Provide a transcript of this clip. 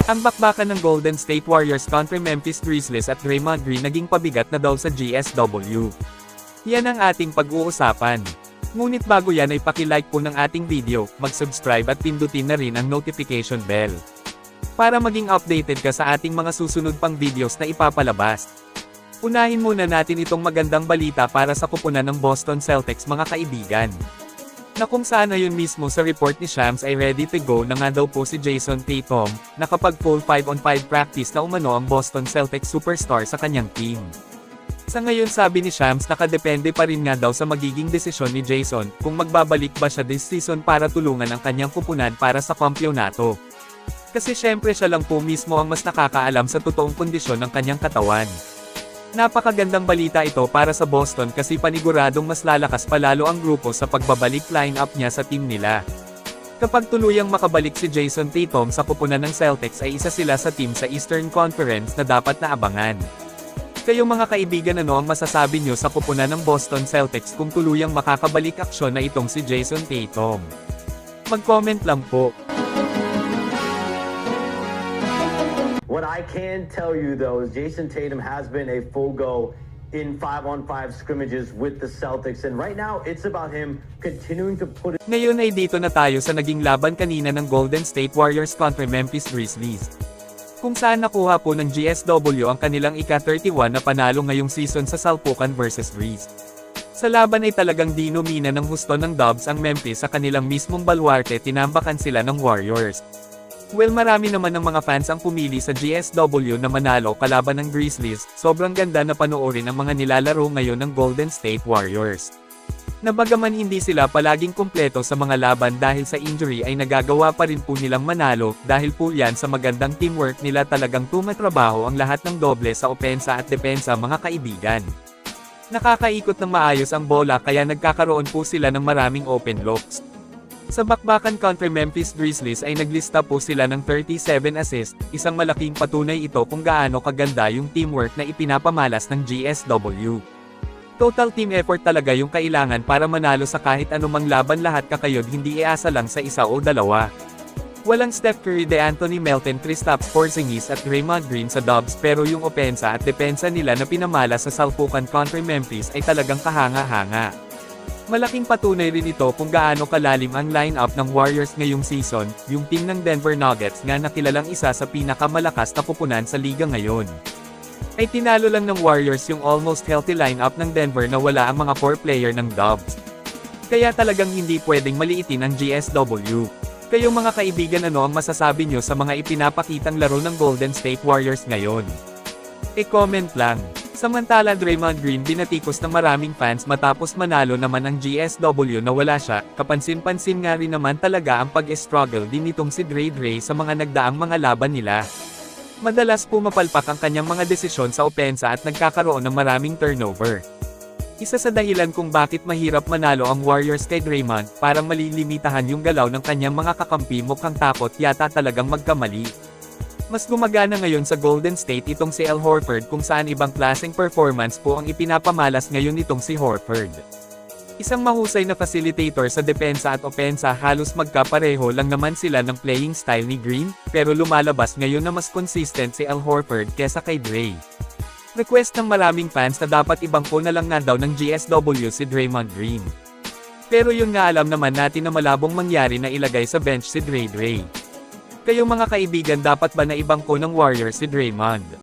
Ang bakbakan ng Golden State Warriors kontra Memphis Grizzlies at Draymond Green naging pabigat na daw sa GSW. Yan ang ating pag-uusapan. Ngunit bago yan ay paki-like po ng ating video, mag-subscribe at pindutin na rin ang notification bell. Para maging updated ka sa ating mga susunod pang videos na ipapalabas. Unahin muna natin itong magandang balita para sa kupunan ng Boston Celtics mga kaibigan. Na kung saan ayon mismo sa report ni Shams ay ready to go na nga daw po si Jason Tatum, na kapag full 5-on-5 practice na umano ang Boston Celtics superstar sa kanyang team. Sa ngayon sabi ni Shams nakadepende pa rin nga daw sa magiging desisyon ni Jason, kung magbabalik ba siya this season para tulungan ang kanyang kupunan para sa kampyonato. Kasi syempre siya lang po mismo ang mas nakakaalam sa totoong kondisyon ng kanyang katawan. Napakagandang balita ito para sa Boston kasi paniguradong mas lalakas palalo ang grupo sa pagbabalik lineup niya sa team nila. Kapag tuluyang makabalik si Jason Tatum sa kupunan ng Celtics ay isa sila sa team sa Eastern Conference na dapat na abangan. Kayong mga kaibigan, ano ang masasabi nyo sa kupunan ng Boston Celtics kung tuluyang makakabalik aksyon na itong si Jason Tatum? Mag-comment lang po. What I can tell you though is Jason Tatum has been a full go in 5-on-5 scrimmages with the Celtics, and right now it's about him continuing to put it. Ngayon ay dito na tayo sa naging laban kanina ng Golden State Warriors kontra Memphis Grizzlies. Kung saan nakuha po ng GSW ang kanilang ika-31 na panalo ngayong season sa Salpukan vs Grizz. Sa laban ay talagang dinomina ng husto ng Dubs ang Memphis sa kanilang mismong baluarte, tinambakan sila ng Warriors. Well, marami naman ng mga fans ang pumili sa GSW na manalo kalaban ng Grizzlies, sobrang ganda na panoorin ang mga nilalaro ngayon ng Golden State Warriors. Nabagaman hindi sila palaging kumpleto sa mga laban dahil sa injury ay nagagawa pa rin po nilang manalo, dahil po yan sa magandang teamwork nila, talagang tumatrabaho ang lahat ng doble sa opensa at depensa mga kaibigan. Nakakaikot ng maayos ang bola kaya nagkakaroon po sila ng maraming open looks. Sa bakbakan kontra Memphis Grizzlies ay naglista po sila ng 37 assists, isang malaking patunay ito kung gaano kaganda yung teamwork na ipinapamalas ng GSW. Total team effort talaga yung kailangan para manalo sa kahit anumang laban, lahat kakayod hindi iasa lang sa isa o dalawa. Walang Steph Curry, DeAnthony Melton, Kristaps Porzingis at Draymond Green sa Dubs, pero yung opensa at depensa nila na pinamala sa salpukan kontra Memphis ay talagang kahanga-hanga. Malaking patunay rin ito kung gaano kalalim ang lineup ng Warriors ngayong season, yung team ng Denver Nuggets nga na kilalang isa sa pinakamalakas na kupunan sa liga ngayon. Ay tinalo lang ng Warriors yung almost healthy lineup ng Denver na wala ang mga core player ng Dubs. Kaya talagang hindi pwedeng maliitin ang GSW. Kayong mga kaibigan, ano ang masasabi nyo sa mga ipinapakitang laro ng Golden State Warriors ngayon? E-comment lang. Samantala Draymond Green binatikos ng maraming fans matapos manalo naman ang GSW na wala siya, kapansin-pansin nga rin naman talaga ang pag-struggle din nitong si Dre sa mga nagdaang mga laban nila. Madalas pumapalpak ang kanyang mga desisyon sa opensa at nagkakaroon ng maraming turnover. Isa sa dahilan kung bakit mahirap manalo ang Warriors kay Draymond, parang malilimitahan yung galaw ng kanyang mga kakampi, mukhang takot yata talagang magkamali. Mas gumagana ngayon sa Golden State itong si Al Horford, kung saan ibang klaseng performance po ang ipinapamalas ngayon nitong si Horford. Isang mahusay na facilitator sa depensa at opensa, halos magkapareho lang naman sila ng playing style ni Green, pero lumalabas ngayon na mas consistent si Al Horford kesa kay Dre. Request ng maraming fans na dapat ibangko na lang nga daw ng GSW si Draymond Green. Pero yun nga, alam naman natin na malabong mangyari na ilagay sa bench si Dre. Kayong mga kaibigan, dapat ba na ibangko ng Warriors si Draymond?